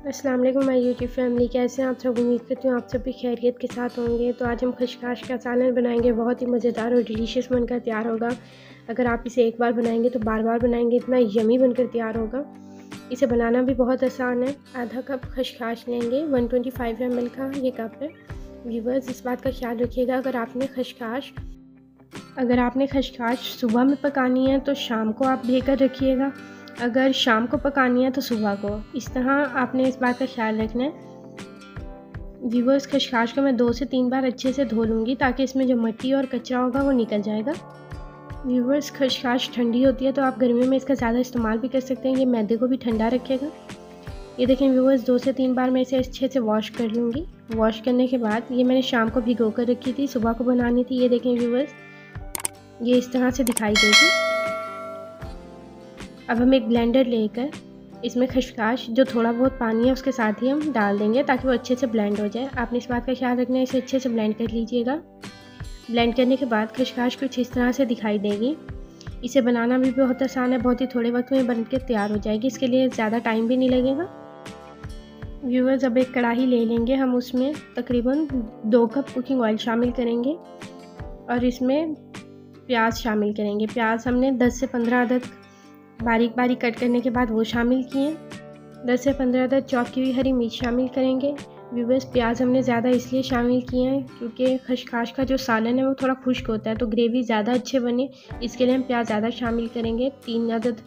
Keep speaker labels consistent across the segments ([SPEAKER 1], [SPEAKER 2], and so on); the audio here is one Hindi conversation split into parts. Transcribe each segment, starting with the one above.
[SPEAKER 1] अस्सलाम वालेकुम माय यूट्यूब फैमिली, कैसे हैं आप सब। उम्मीद करती हूँ आप सब भी खैरियत के साथ होंगे। तो आज हम खशखाश का सालन बनाएंगे, बहुत ही मज़ेदार और डिलीशियस बनकर तैयार होगा। अगर आप इसे एक बार बनाएंगे तो बार बार बनाएंगे, इतना यमी बनकर तैयार होगा। इसे बनाना भी बहुत आसान है। आधा कप खशखाश लेंगे, 125 ml का ये कप है। व्यूअर्स, इस बात का ख्याल रखिएगा, अगर आपने खशखाश सुबह में पकानी है तो शाम को आप भेकर रखिएगा, अगर शाम को पकानी है तो सुबह को। इस तरह आपने इस बात का ख्याल रखना है। व्यूअर्स, खशखाश को मैं 2 से 3 बार अच्छे से धो लूँगी ताकि इसमें जो मिट्टी और कचरा होगा वो निकल जाएगा। व्यूअर्स, खशखाश ठंडी होती है तो आप गर्मियों में इसका ज़्यादा इस्तेमाल भी कर सकते हैं, ये मैदे को भी ठंडा रखेगा। ये देखें व्यूअर्स, 2 से 3 बार मैं इसे अच्छे से वॉश कर लूँगी। वॉश करने के बाद ये मैंने शाम को भिगो कर रखी थी, सुबह को बनानी थी। ये देखें व्यूअर्स, ये इस तरह से दिखाई देगी। अब हम एक ब्लेंडर लेकर इसमें खशखाश, जो थोड़ा बहुत पानी है उसके साथ ही हम डाल देंगे ताकि वो अच्छे से ब्लेंड हो जाए। आपने इस बात का ख्याल रखना है, इसे अच्छे से ब्लेंड कर लीजिएगा। ब्लेंड करने के बाद खशखाश कुछ इस तरह से दिखाई देगी। इसे बनाना भी बहुत आसान है, बहुत ही थोड़े वक्त में बन के तैयार हो जाएगी, इसके लिए ज़्यादा टाइम भी नहीं लगेगा। व्यूअर्स, अब एक कढ़ाई ले लेंगे, हम उसमें तकरीबन 2 कप कुकिंग ऑयल शामिल करेंगे और इसमें प्याज शामिल करेंगे। प्याज हमने 10 से 15 अदद बारीक बारीक कट करने के बाद वो शामिल किए। 10 से 15 अदद चॉप की हुई हरी मिर्च शामिल करेंगे। व्यूअर्स, प्याज हमने ज़्यादा इसलिए शामिल किए हैं क्योंकि खशखाश का जो सालन है वो थोड़ा खुश्क होता है, तो ग्रेवी ज़्यादा अच्छे बने, इसके लिए हम प्याज ज़्यादा शामिल करेंगे। 3 अदद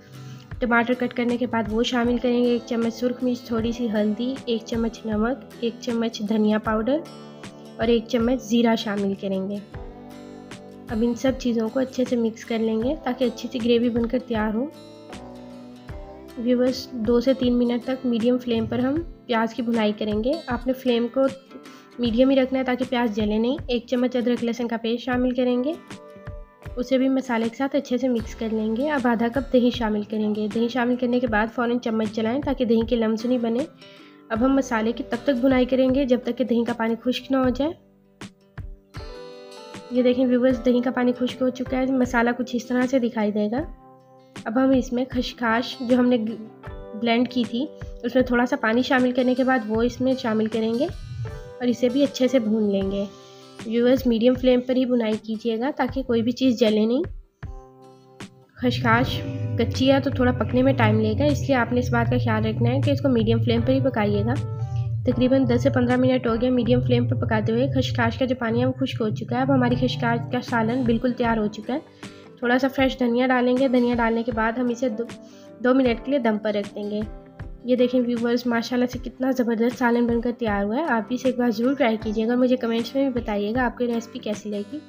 [SPEAKER 1] टमाटर कट करने के बाद वो शामिल करेंगे। 1 चम्मच सुरख मिर्च, थोड़ी सी हल्दी, 1 चम्मच नमक, 1 चम्मच धनिया पाउडर और 1 चम्मच ज़ीरा शामिल करेंगे। अब इन सब चीज़ों को अच्छे से मिक्स कर लेंगे ताकि अच्छी सी ग्रेवी बनकर तैयार हो। व्यूअर्स, 2 से 3 मिनट तक मीडियम फ्लेम पर हम प्याज की भुनाई करेंगे। आपने फ्लेम को मीडियम ही रखना है ताकि प्याज जले नहीं। 1 चम्मच अदरक लहसुन का पेस्ट शामिल करेंगे, उसे भी मसाले के साथ अच्छे से मिक्स कर लेंगे। अब आधा कप दही शामिल करेंगे। दही शामिल करने के बाद फ़ौरन चम्मच चलाएं ताकि दही के लम्स नहीं बने। अब हम मसाले की तब तक भुनाई करेंगे जब तक कि दही का पानी खुश्क ना हो जाए। ये देखें व्यूअर्स, दही का पानी खुश्क हो चुका है, मसाला कुछ इस तरह से दिखाई देगा। अब हम इसमें खशखाश जो हमने ब्लेंड की थी उसमें थोड़ा सा पानी शामिल करने के बाद वो इसमें शामिल करेंगे और इसे भी अच्छे से भून लेंगे। व्यूअर्स, मीडियम फ्लेम पर ही भुनाई कीजिएगा ताकि कोई भी चीज़ जले नहीं। खशखाश कच्ची है तो थोड़ा पकने में टाइम लेगा, इसलिए आपने इस बात का ख्याल रखना है कि इसको मीडियम फ्लेम पर ही पकाइएगा। तकरीबन 10 से 15 मिनट हो गया मीडियम फ्लेम पर पकाते हुए। खशखाश का जो पानी है वो खुश्क हो चुका है। अब हमारी खशखाश का सालन बिल्कुल तैयार हो चुका है। थोड़ा सा फ्रेश धनिया डालेंगे। धनिया डालने के बाद हम इसे 2 मिनट के लिए दम पर रख देंगे। ये देखें व्यूअर्स, माशाल्लाह से कितना ज़बरदस्त सालन बनकर तैयार हुआ है। आप भी इसे एक बार ज़रूर ट्राई कीजिएगा, मुझे कमेंट्स में भी बताइएगा आपकी रेसिपी कैसी लगी।